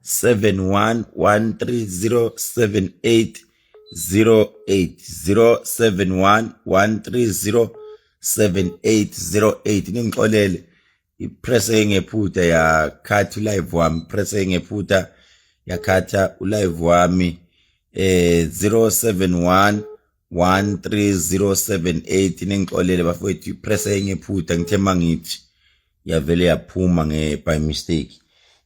07113078080 07113078080 ningixolele ipresse ngephutha yakhatha ulive wami presse ngephutha yakhatha ulive wami 071130780 ningixolele bafowethu ipresse ngephutha ngithemba ngithi yavele yaphuma by mistake.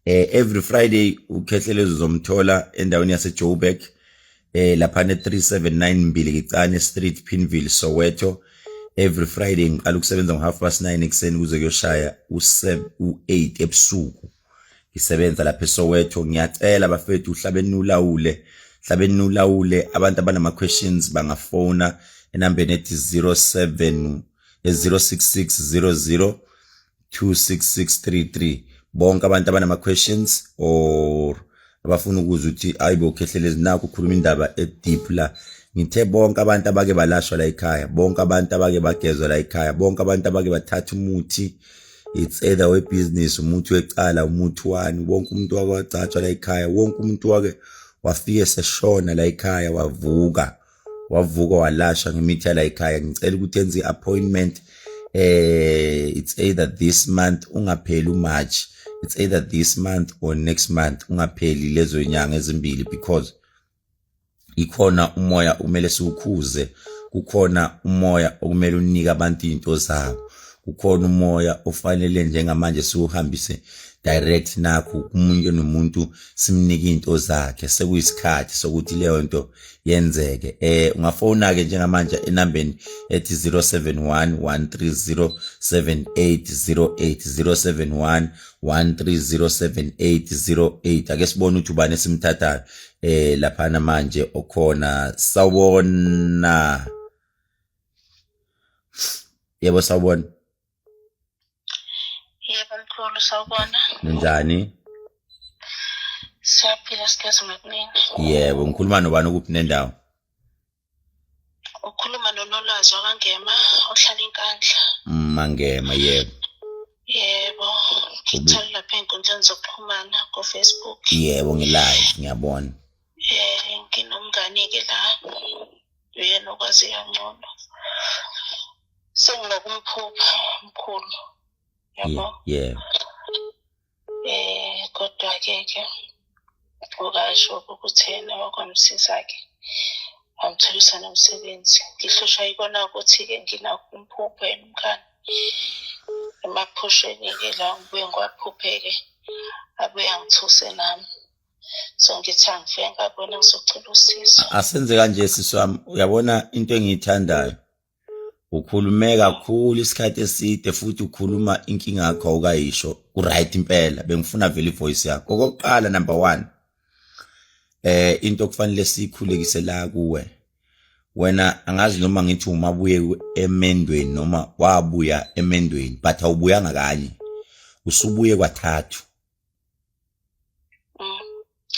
Every Friday ukhehlelezo zomthola endaweni yase Joburg lapha ne379 Mbilikicane Street Pinville Soweto. Every Friday ngiqala ukusebenza ngo9:30 ekseni kuze kuyoshaya u8 ebusuku ngisebenza lapha eSoweto. Ngiyacela bafethu hlabeni ulawule abantu abanama questions bangafona enambeni ethi 06600266633 bonke abantu abanama questions or abafuna ukuza ukuthi ayibo khehlelezi nakho ukukhuluma indaba edeep la. Ngithe bonke abantu abake balashwa la ekhaya, bonke abantu abake bagezwa la ekhaya, bonke abantu abake bathatha umuthi, it's either we business, umuthi wecala, umuthi wani, wonke umuntu wakwacatshwa la ekhaya, wonke umuntu wake wafike seshona la ekhaya wavuka walashwa ngemithi la ekhaya. Ngicela ukuthi enze appointment it's either this month ungapheli uMarch, it's either this month or next month ungapheli lezo nyanga ezimbili, because ikhona umoya umele siwukhuze, kukhona umoya okumele unike abantu into zabo, kukhona umoya ofanele njengamanje siwuhambise direct nakho kumuntu nomuntu simnike into zakhe. Sekuyisikhathi sokuthi leyo nto yenzeke. Ungafona ke njengamanje enambeni ethi 0711307808 07113307808. Ake sibone ukuthi ubani simthathayo lapha namanje okhona. Sawubona. Yebo sawubona. Yebo mkhulu sawubona. Njani? Siyaphila sikhathi ngakunini. Yebo ngikhuluma nobani ukuphi nendawo? Ukhuluma noNolwazi wakangema ohlala eNkandla. Mangema yebo. Yebo. Ngithola lapha enkundleni zokuxhumana ku Facebook. Yebo ngilive ngiyabona. Nginomngane ke la. Uyena okwazi ngcono. Senginokumphupha mkhulu. Yabo. Yebo. Kodwa ke ukasho ukuthi yena wakwamsiza ke amtholisa nomsebenzi. Ngihlushwa ikona ukuthi ke nginakumphupha emkhani emaphusheni ke la ngibuye ngwaphupheke abuye angithuse nami. So ngithi angifike ngabona ngizocela usizo. Asenze kanje siswami, uyabona into engiyithandayo ukhulume kakhulu isikhathi eside futhi ukhuluma inkinga yakho awukayisho ku-right impela. Bengifuna vele ivoice yakho. Okokuqala number 1 into okufanele sikhulekise la kuwe, wena angazi noma ngithi umabuye emendweni noma wabuya emendweni, but awubuyanga kanye, usubuye kwathathu.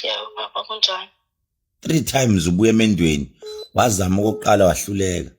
Yeah baba kunjani? 3 times ubuye emendweni. Wazama okokuqala wahluleka,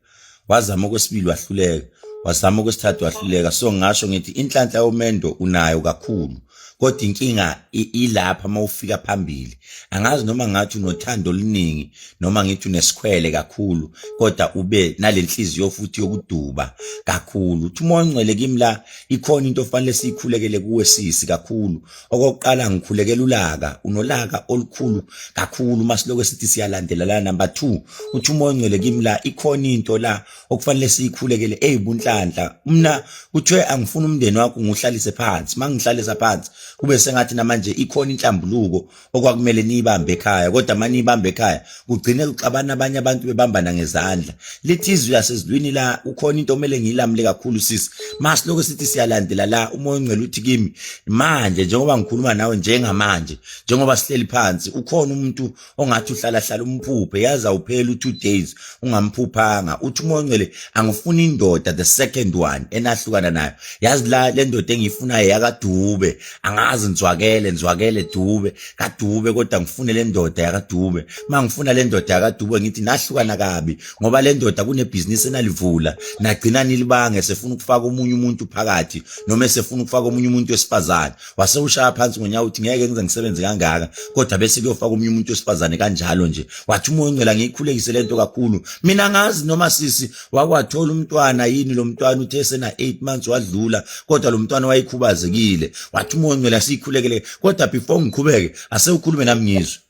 wazama okwesibili wahluleka, wazama okwesithathu wahluleka. So ngasho ngithi inhlanhla yomendo unayo kakhulu, kodwa inkinga ilapha mawufika phambili. Angazi noma ngathi unothando oluningi noma ngithi unesikhwele kakhulu, kodwa ube nalenhliziyo futhi yokuduba kakhulu. Uthi umoya ongcwele kimi la ikhona into ofanele sikhulekele kuwe sisi kakhulu. Okokuqala ngikhulekela ulaka, unolaka olukhulu kakhulu masiloko sithi siyalandela la. Number 2 uthi umoya ongcwele kimi la ikhona into la okufanele sikhulekele eyibunhlanhla. Mina uthe angifuna umndeni wakho nguhlalise phansi, mangihlalisa phansi kube sengathi namanje ikhona inhlambuluko okwakumele niyibambe ekhaya, kodwa manje niyibambe ekhaya kugcine kuxabana abanye abantu bebambana ngezandla. Lithi izwi lasezulwini la ukhona into omele ngiyilamule kakhulu sisi. Masiloko sithi siyalandela la umoya ongcwele uthi kimi manje njengoba ngikhuluma nawe njengamanje, njengoba sihleli phansi, ukhona umuntu ongathi uhlala umphuphe, yaza uphela u2 days ungamphuphanga. Uthi umoya ongcwele angifuni indoda the second one enahlukana nayo. Yazi la le ndoda engiyifunayo yakadube angazi nzwakele Dube kaDube kodwa ngifune le ndoda yakaDube mangifuna le ndoda yakaDube ngithi nahlukana kabi ngoba le ndoda kunebusiness enalivula nagcina nilibange sefuna ukufaka omunye umuntu phakathi noma sefuna ukufaka omunye umuntu wesifazane wase ushaya phansi ngonyawo uthi ngeke ngize ngisebenze kangaka kodwa bese kuyofaka omunye umuntu wesifazane kanjalo nje wathi umoya ongcwele ngiyikhulekise lento kakhulu mina ngazi noma sisi wakwathola umntwana yini lo mntwana uthe sena 8 months wadlula kodwa lo mntwana wayikhubazekile wathi umoya ongcwele asikhulekele kodwa before ngikhubeke ase ukhulume nami ngizwe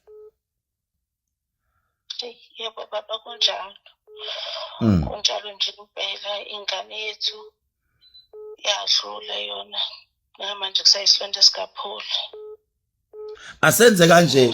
yebo baba kunjalo kunjalo nje impela ingane yethu yadlula yona manje kusayisilonda sikaphula asenze kanje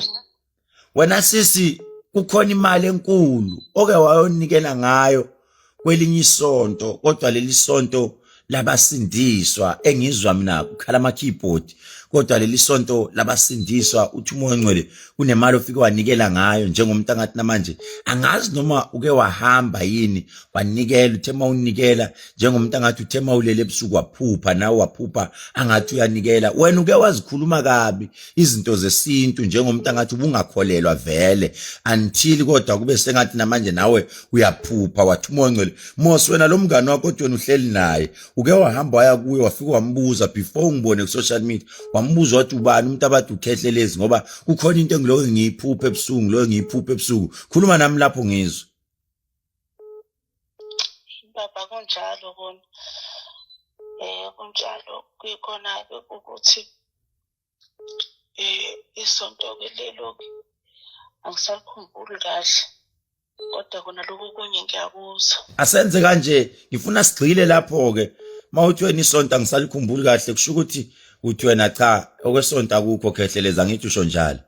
wena sisi kukhona imali enkulu oke wayonikela ngayo kwelinye isonto kodwa leli sonto labasindiswa engizwa mina ukhala ama keyboard kodwa leli sonto labasindiswa uthi umoya ongcwele kunemali ofike wanikela ngayo njengomuntu angathi namanje angazi noma uke wahamba yini wanikela uthema unikela njengomuntu angathi uthema ulele ebusuku waphupha nawe waphupha angathi uyanikela wena uke wazikhuluma kabi izinto zesintu njengomuntu angathi ubungakholelwa vele until kodwa kube sengathi namanje nawe uyaphupha wathi umoya ongcwele Mos wena lo mngane wakho kodwa uhleli naye uke wahamba waya kuye wafika wambuza before ngibone ku social media wambuza wathi ubani umuntu abathi ukhehlelezi ngoba kukhona into engiloko ngiyiphupha ebusuku lo ngiyiphupha ebusuku khuluma nami lapho ngizwe baba kunjalo kona kunjalo kuyikhona ukuthi isonto kelelo angisakhumbuli kahle kodwa kona lokho kunye ngiyakuzwa asenze kanje ngifuna sigcile lapho ke mawuthi wena isonto angisalikhumbuli kahle kusho ukuthi uthi wena cha okwesonto akukho khehleleza ngithi usho njalo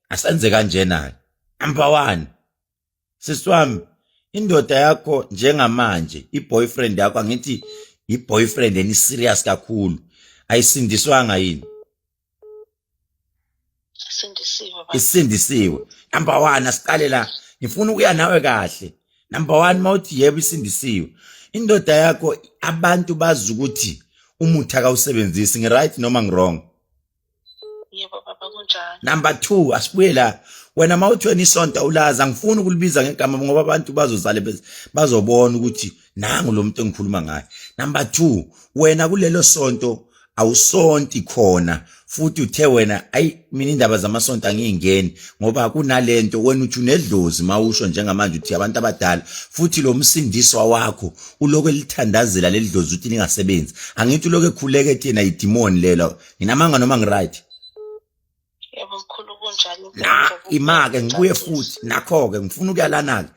asenze kanjena number 1 sisiwami indoda yakho njengamanje iboyfriend yakho angithi iboyfriend eni serious kakhulu ayisindiswanga yini isindisiwe number 1 asiqale la ngifuna ukuya nawe kahle number 1 mawuthi yebo isindisiwe indoda yakho abantu bazi ukuthi umuthi akawusebenzisi ngiright noma ngirong yebo baba kunjalo number 2 asibuye la wena mawuthi wena isonto ulaza ngifuna ukulibiza ngegama ngoba abantu bazozale bazobona ukuthi nangu lo muntu engikhuluma ngaye number 2 wena kulelo sonto awusonti khona futhi uthe wena ayi mina indaba zamasonto angiyingeni ngoba kunalento wena uthi unedlozi mawusho njengamanje uthi abantu abadala futhi lo msindiswa wakho uloko elithandazela ledlozi uthi lingasebenzi angithi uloko ekhuleke ethi yena idemon lela nginamanga noma ngiright yebo mkhulu kunjalo imake ngibuye futhi nakho ke ngifuna ukuyalana ke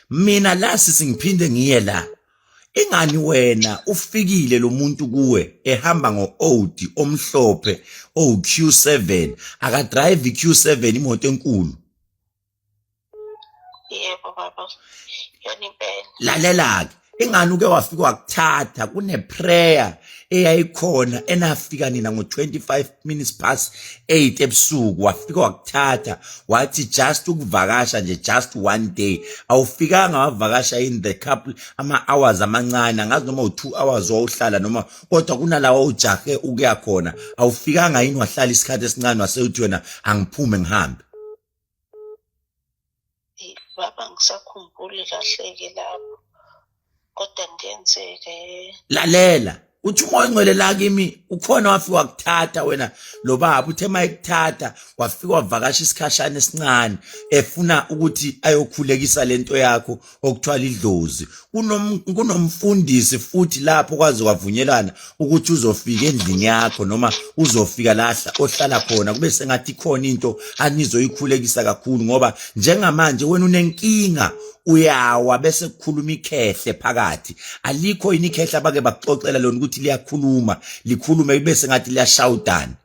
mina la sisingiphinde ngiye la ingani wena ufikile lo muntu kuwe ehamba ngo-Audi omhlophe Q7 aka drive Q7 imoto enkulu yebo baba yona impela lalela ke ingani uke wafika wakuthatha kune prayer eyayikhona enafika nina ngo 8 ebusuku wafika wakuthatha wathi just ukuvakasha nje just one day awufikanga wavakasha in the couple ama hours amancane ngazi noma u2 hours wawuhlala noma kodwa kunalawa ujahe ukuya khona awufikanga yini wahlala isikhathi esincane wasewuthi wena angiphume ngihambe baba ngisakhumbuli kahle ke lapho kodwa ngenzeke lalela uthi umoya ongcwele la kimi ukhona wafika wakuthatha wena lo baba uthe mayekuthatha wafika wavakasha isikhashana esincane efuna ukuthi ayokhulekisa lento yakho okuthwala idlozi kunomfundisi futhi lapho kwazi kwavunyelana ukuthi uzofika endlini yakho noma uzofika lahla ohlala khona kube sengathi khona into anizoyikhulekisa kakhulu ngoba njengamanje wena unenkinga uyawa bese kukhuluma ikhehle phakathi alikho yini ikhehle abake baxoxela lona ukuthi liyakhuluma likhulume bese ngathi liyashawudana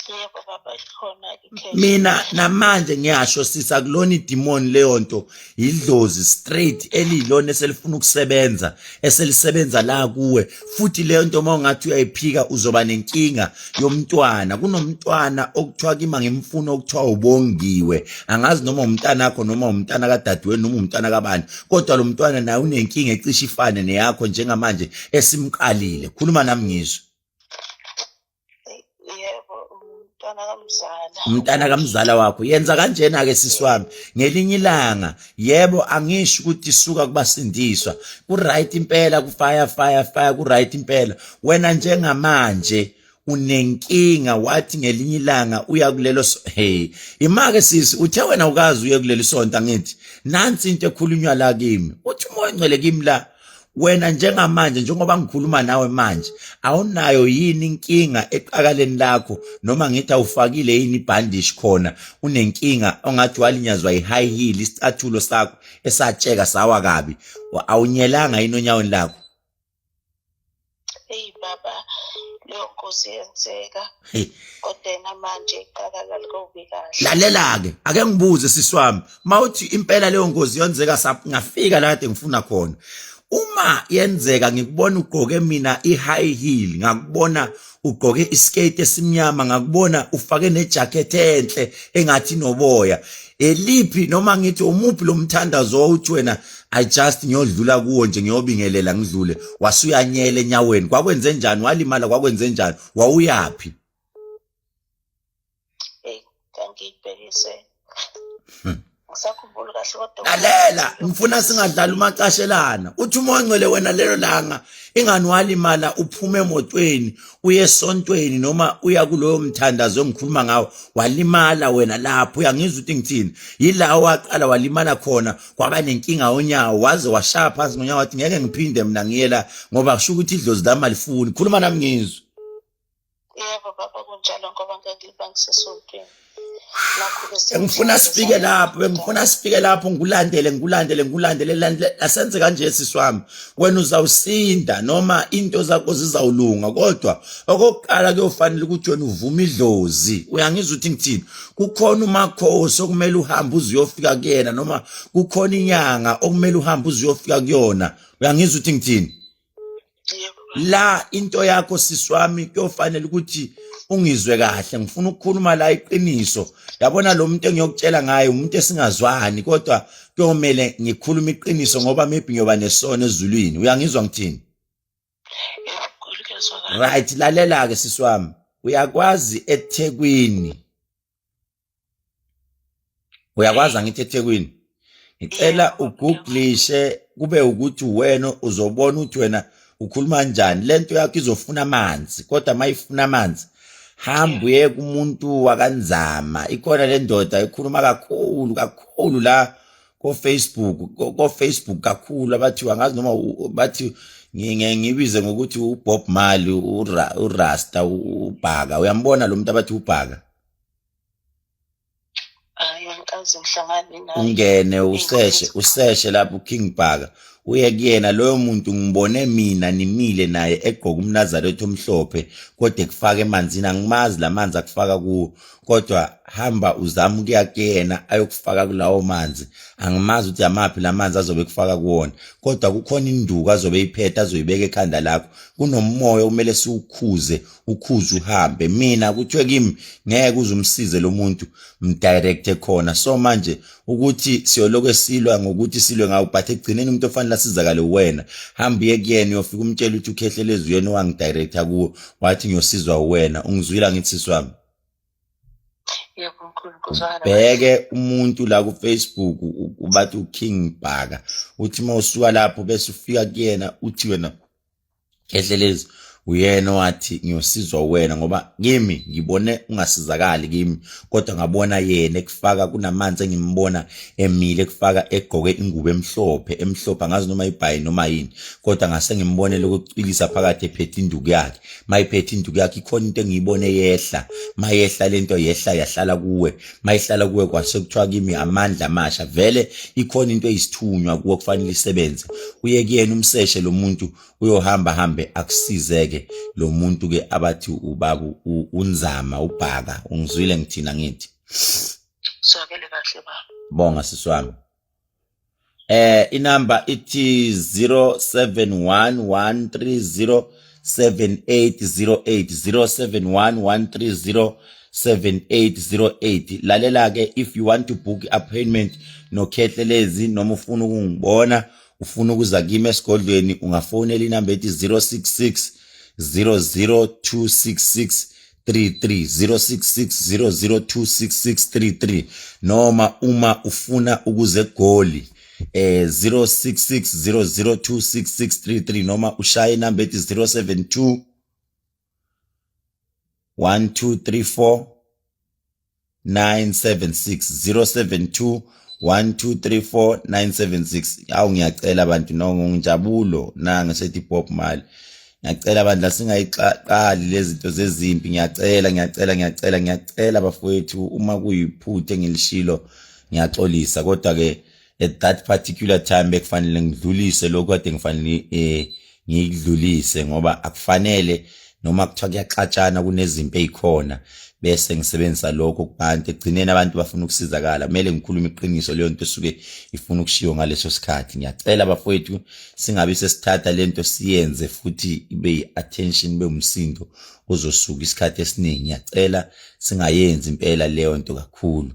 yebo baba ikhona ikhehle mina namanje ngiyasho sisa kulona idemon leyo nto idlozi straight elilona eselifuna ukusebenza eselisebenza la kuwe futhi leyo nto mawungathi uyayiphika uzoba nenkinga yomntwana kunomntwana okuthiwa kima ngemfuno okuthiwa ubongiwe angazi noma umntana wakho noma umntana kadadewenu noma umntana kabani kodwa lo mntwana naye unenkinga ecisha ifane neyakho njengamanje esimqalile khuluma nami ngizwe umntana kamzala wakho. Yenza kanjena ke sisi wami, ngelinye ilanga yebo angisho ukuthi suka kubasindiswa, ku right impela, ku fire ku right impela. Wena njengamanje unenkinga, wathi ngelinye ilanga uya kulelo imake sisi, uthe wena ukazi uye kuleli sonto, ngithi nansi into ekhulunywa la kimi, uthi umoya ongcwele kimi la. Wena njengamanje, njengoba ngikhuluma nawe manje, awunayo yini inkinga eqakaleni lakho, noma ngithi awufakile yini ibhandishi khona, unenkinga ongathi walinyazwa i-high heel, isicathulo sakho esatsheka sawa kabi, awunyelanga yini onyaweni lakho? Hey baba, leyo nkosi yenzeka, kodwa manje iqakala likobi kahle. Lalela-ke, ake ngibuze sisi wami, mawuthi impela leyo nkosi yenzeka, ngafika la kade ngifuna khona. Uma yenzeka ngikubona ugqoke mina i-high heel, ngakubona ugqoke iskate esimnyama, ngakubona ufake nejacket enhle engathi noboya, eliphi noma ngithi umuphi lo mthandazo uthi wena I just ngiyodlula kuwo nje, ngiyobingelela ngidlule, wasuyanyela enyaweni, kwakwenze njani? Walimala kwakwenze njani? Wawuyapi? Kangibhekise ngisakhumbula kahle kodwa lalela, ngifuna singadlala umacashelana. Uthi umoya ongcwele wena lelo langa ingani walimala, uphume emotweni uye esontweni noma uya kuloyo mthandazo engikhuluma ngawo, walimala wena lapho. Uyangizwa ukuthi ngithini? Yila waqala walimala khona, kwaba nenkinga onyawo, waze washaya phansi ngonyawo, wathi ngeke ngiphinde mina ngiyela ngoba kusho ukuthi idlozi lami alifuni. Khuluma nami ngizwe. Yebo baba, kunjalo ngoba ngiliba ngisesontweni. Ngifuna sifike lapho, ngikulandele asenze kanje sisi wami. Wena uzawusinda noma into zakho zizawulunga, kodwa okokuqala kuyofanele ukuthi wena uvume idlozi. Uyangizwa ukuthi ngithini? Kukhona umakhosi okumele uhambe uzuyofika kuyena, noma kukhona inyanga okumele uhambe uzuyofika kuyona. Uyangizwa ukuthi ngithini? La into yakho sisi wami kuyofanele ukuthi ungizwe kahle. Ngifuna ukukhuluma la iqiniso. Yabona lo muntu engiyokutshela ngaye umuntu esingazwani, kodwa kuyomele ngikhuluma iqiniso ngoba maybe ngiyoba nesono ezulwini. Uyangizwa ngithini? Right, lalela ke sisi wami, uyakwazi eThekwini, uyakwazi angithi eThekwini, ngicela ugooglishe kube ukuthi wena uzobona ukuthi wena ukhuluma kanjani. Lento yakho izofuna amanzi, kodwa mayifuna amanzi hamba uye kumuntu wakanzama. Ikhona le ndoda ekhuluma kakhulu la ko-Facebook kakhulu, abathi wangazi noma bathi ngibize ngokuthi uBob Marley, uRasta, uBhaka. Uyambona lo muntu abathi uBhaka? Angikaze ngihlangane naye. Ungene useshe lapho uKing Bhaka, uye kuyena. Loyo muntu ngibone mina nimile naye egqoka umNazaretha omhlophe, kodwa ekufaka emanzini. Angimazi lamanzi akufaka kuwo, kodwa hamba uzama ukuya kuyena ayokufaka kulawo manzi. Angimazi ukuthi amaphi lamanzi azobe kufaka kuwona, kodwa kukhona induku azobe iphethe azoyibeka ekhanda lakho. Kunomoya kumele siwukhuze, uhambe. Mina kuthiwe kimi ngeke uzumsize lo muntu, mdirecte khona. So manje ukuthi siyoloku silwa ngokuthi silwe ngawo, but egcineni umuntu ofanele asizakale wena. Hamba uye kuyena uyofika umtshela ukuthi ukhehlelezi uyena owangidirecta kuwo, wathi ngiyosizwa wena. Ungizwile ngithi sisi wami? Yebo nkulunkosana. Bheke umuntu la ku Facebook ubathi uKing Bhaka, uthi mawusuka lapho bese ufika kuyena uthi wena khehlelezi uyena wathi ngiyosizwa wena, ngoba kimi ngibone ungasizakali kimi, kodwa ngabona yena ekufaka kunamanzi engimbona emile ekufaka egqoke ingubo emhlophe angazi noma ibhayi noma yini, kodwa ngase ngimbone lokucilisa phakathi ephethe induku yakhe. Mayiphethe induku yakhe ikhona into engiyibone yehla, mayehla lento yehla yahlala kuwe, mayihlala kuwe kwase kuthiwa kimi amandla amasha. Vele ikhona into eyisithunywa kuwe kufanele isebenze. Uye kuyena umseshe lo muntu, uyohamba hambe akusizeke lo muntu ke abathi ubaba unzama uBhaka. Ungizwile ngithina ngithi? Sokele kahle baba. Bonga sisi wami. Inamba ithi 0711307808, 0711307808. Lalela ke, if you want to book appointment no Khehlelezi noma ufuna ukungibona, ufuna ukuza kimi esigodlweni, ungafonela inamba ethi 066 00266 066 noma uma ufuna ukuze egoli 066 noma ushaye inamba ethi 072 1234 976 072 1234 976. Awu ngiyacela abantu nonjabulo nanga sethi Bob Marley. Ngiyacela abantu lasingayiqali lezi zinto zezimpi. Ngiyacela bafowethu, uma kuyiphuthe engilishilo ngiyaxolisa, kodwa ke at that particular time bekufanele ngidlulise lokho kade ngifanele ngikudlulise, ngoba akufanele noma kuthiwa kuyaxatshana kunezimpi ezikhona bese ngisebenzisa lokho kubantu. Egcineni abantu bafuna ukusizakala, kumele ngikhulume iqiniso, leyo nto esuke ifuna ukushiwo ngaleso sikhathi. Ngiyacela bafowethu singabe sesithatha lento siyenze futhi ibe yi-attention, ibe umsindo ozosuka isikhathi esiningi. Ngiyacela singayenzi impela leyo nto kakhulu.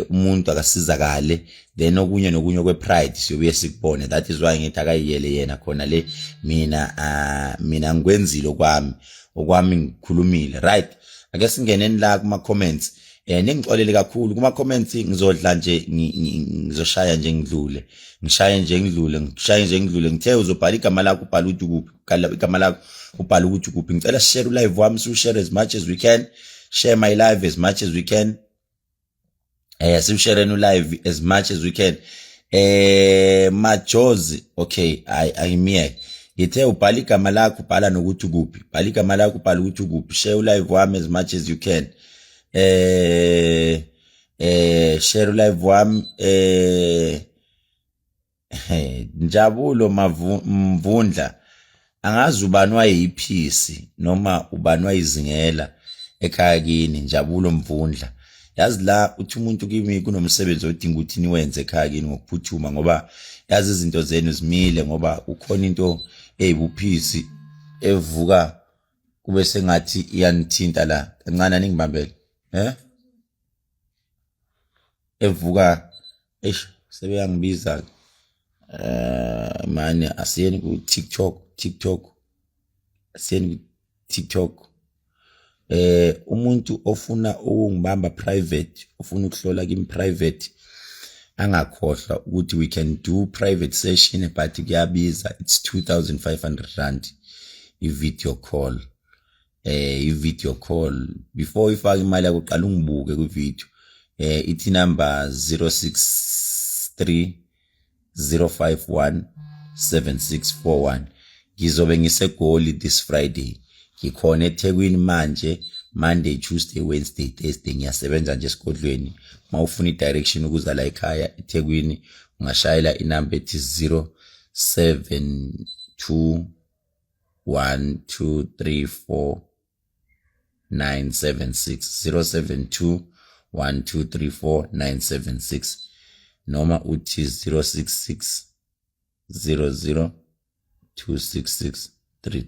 Umuntu akasizakale, then okunye nokunye kwe-pride siyobuye sikubone. That is why ngithi akayiyele yena khona le, mina ngikwenzile okwami ngikhulumile, right? Ake singeneni la kuma-comments. Ningixolele kakhulu kuma-comments, ngizodla nje ngizoshaya nje ngidlule, ngithe uzobhala igama lakho ubhala ukuthi ukuphi, igama lakho ubhala ukuthi ukuphi. Ngicela share ulive wami, share as much as we can, share my live as much as we can. Siwushareni live as much as we can. Majozi, okay, ayimiye. Ngithe ubhala igama lakho ubhala nokuthi ukuphi. Bhala igama lakho ubhala ukuthi ukuphi. Share ulive wami as much as you can. Share ulive wami. Njabulo Mvundla, angazi ubani wayiphisi noma ubani wayizingela ekhaya kini. Njabulo Mvundla, yazi la uthi umuntu kimi kunomsebenzi odinga ukuthi niwenze ekhaya kini ngokuphuthuma, ngoba yazi izinto zenu zimile, ngoba ukhona into eyibuphisi evuka kube sengathi iyanithinta la kancane. Ningibambele evuka sebeyangibiza manje. Asiyeni ku TikTok asiyeni ku TikTok. Umuntu ofuna ukungibamba private, ofuna ukuhlola kimi private, angakhohlwa ukuthi we can do private session, but kuyabiza. It's 2,500 rand i-video call. I-video call before ifake imali yakho qala ungibuke ku-video. Ithi number 063 051 7641. Ngizobe ngisegoli this Friday. Ngikhona eThekwini manje, Monday, Tuesday, Wednesday, Thursday ngiyasebenza nje esigodlweni. Uma ufuna i-direction ukuza la ekhaya eThekwini ungashayela inamba ethi 072 1234 976 072 1234 976 noma uthi 066 00 266 33.